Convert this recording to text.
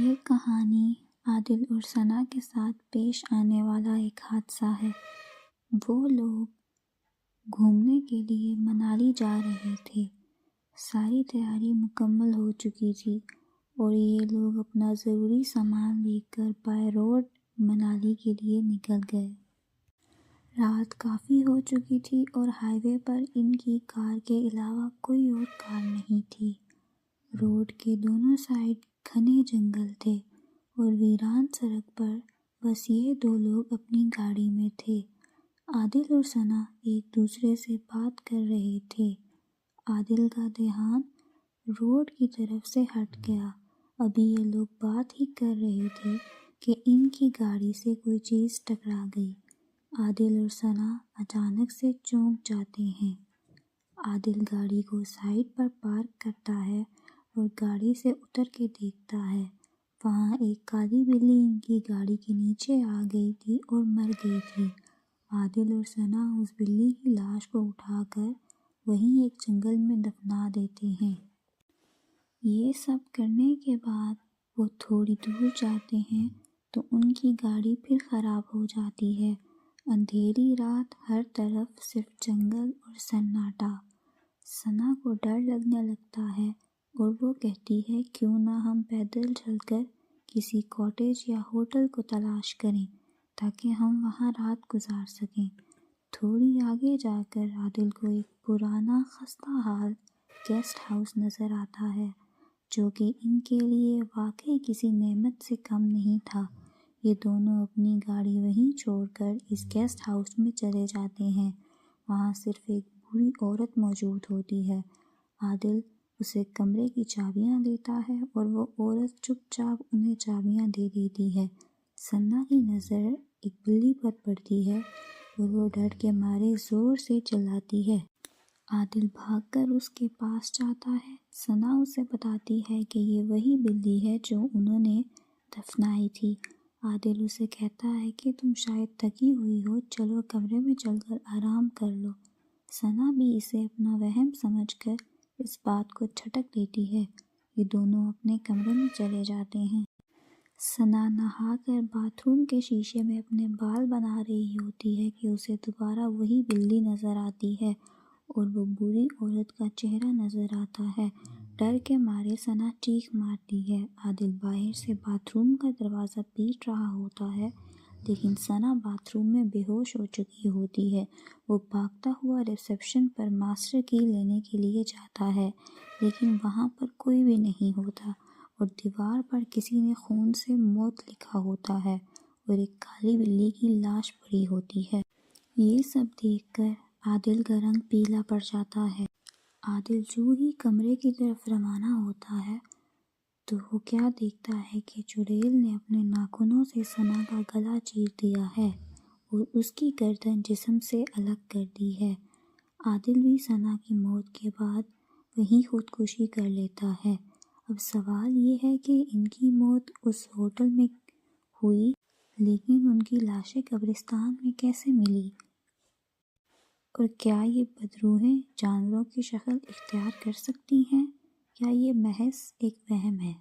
یہ کہانی عادل اور ثنا کے ساتھ پیش آنے والا ایک حادثہ ہے۔ وہ لوگ گھومنے کے لیے منالی جا رہے تھے۔ ساری تیاری مکمل ہو چکی تھی اور یہ لوگ اپنا ضروری سامان لے کر بائی روڈ منالی کے لیے نکل گئے۔ رات کافی ہو چکی تھی اور ہائی وے پر ان کی کار کے علاوہ کوئی اور کار نہیں تھی۔ روڈ کے دونوں سائیڈ گھنے جنگل تھے اور ویران سڑک پر بس یہ دو لوگ اپنی گاڑی میں تھے۔ عادل اور ثنا ایک دوسرے سے بات کر رہے تھے۔ عادل کا دھیان روڈ کی طرف سے ہٹ گیا۔ ابھی یہ لوگ بات ہی کر رہے تھے کہ ان کی گاڑی سے کوئی چیز ٹکرا گئی۔ عادل اور ثنا اچانک سے چونک جاتے ہیں۔ عادل گاڑی کو سائیڈ پر پارک کرتا ہے اور گاڑی سے اتر کے دیکھتا ہے۔ وہاں ایک کالی بلی ان کی گاڑی کے نیچے آ گئی تھی اور مر گئی تھی۔ عادل اور ثنا اس بلی کی لاش کو اٹھا کر وہیں ایک جنگل میں دفنا دیتے ہیں۔ یہ سب کرنے کے بعد وہ تھوڑی دور جاتے ہیں تو ان کی گاڑی پھر خراب ہو جاتی ہے۔ اندھیری رات، ہر طرف صرف جنگل اور سناٹا۔ ثنا کو ڈر لگنے لگتا ہے اور وہ کہتی ہے کیوں نہ ہم پیدل چل کر کسی کاٹیج یا ہوٹل کو تلاش کریں تاکہ ہم وہاں رات گزار سکیں۔ تھوڑی آگے جا کر عادل کو ایک پرانا خستہ حال گیسٹ ہاؤس نظر آتا ہے جو کہ ان کے لیے واقعی کسی نعمت سے کم نہیں تھا۔ یہ دونوں اپنی گاڑی وہیں چھوڑ کر اس گیسٹ ہاؤس میں چلے جاتے ہیں۔ وہاں صرف ایک بوڑھی عورت موجود ہوتی ہے۔ عادل اسے کمرے کی چابیاں دیتا ہے اور وہ عورت چپ چاپ انہیں چابیاں دے دیتی ہے۔ ثنا کی نظر ایک بلی پر پڑتی ہے اور وہ ڈر کے مارے زور سے چلاتی ہے۔ عادل بھاگ کر اس کے پاس جاتا ہے۔ ثنا اسے بتاتی ہے کہ یہ وہی بلی ہے جو انہوں نے دفنائی تھی۔ عادل اسے کہتا ہے کہ تم شاید تھکی ہوئی ہو، چلو کمرے میں چل کر آرام کر لو۔ ثنا بھی اسے اپنا وہم سمجھ کر اس بات کو جھٹک دیتی ہے۔ یہ دونوں اپنے کمرے میں چلے جاتے ہیں۔ ثنا نہا کر باتھ روم کے شیشے میں اپنے بال بنا رہی ہوتی ہے کہ اسے دوبارہ وہی بلی نظر آتی ہے اور وہ بوڑھی عورت کا چہرہ نظر آتا ہے۔ ڈر کے مارے ثنا چیخ مارتی ہے۔ عادل باہر سے باتھ روم کا دروازہ پیٹ رہا ہوتا ہے لیکن ثنا باتھ روم میں بے ہوش ہو چکی ہوتی ہے۔ وہ بھاگتا ہوا ریسیپشن پر ماسٹر کی لینے کے لیے جاتا ہے لیکن وہاں پر کوئی بھی نہیں ہوتا اور دیوار پر کسی نے خون سے موت لکھا ہوتا ہے اور ایک کالی بلی کی لاش پڑی ہوتی ہے۔ یہ سب دیکھ کر عادل کا رنگ پیلا پڑ جاتا ہے۔ عادل جو ہی کمرے کی طرف روانہ ہوتا ہے تو وہ کیا دیکھتا ہے کہ چڑیل نے اپنے ناخنوں سے ثنا کا گلا چیر دیا ہے اور اس کی گردن جسم سے الگ کر دی ہے۔ عادل بھی ثنا کی موت کے بعد وہیں خودکشی کر لیتا ہے۔ اب سوال یہ ہے کہ ان کی موت اس ہوٹل میں ہوئی لیکن ان کی لاشیں قبرستان میں کیسے ملی؟ اور کیا یہ بدروحیں جانوروں کی شکل اختیار کر سکتی ہیں یا یہ محض ایک وہم ہے؟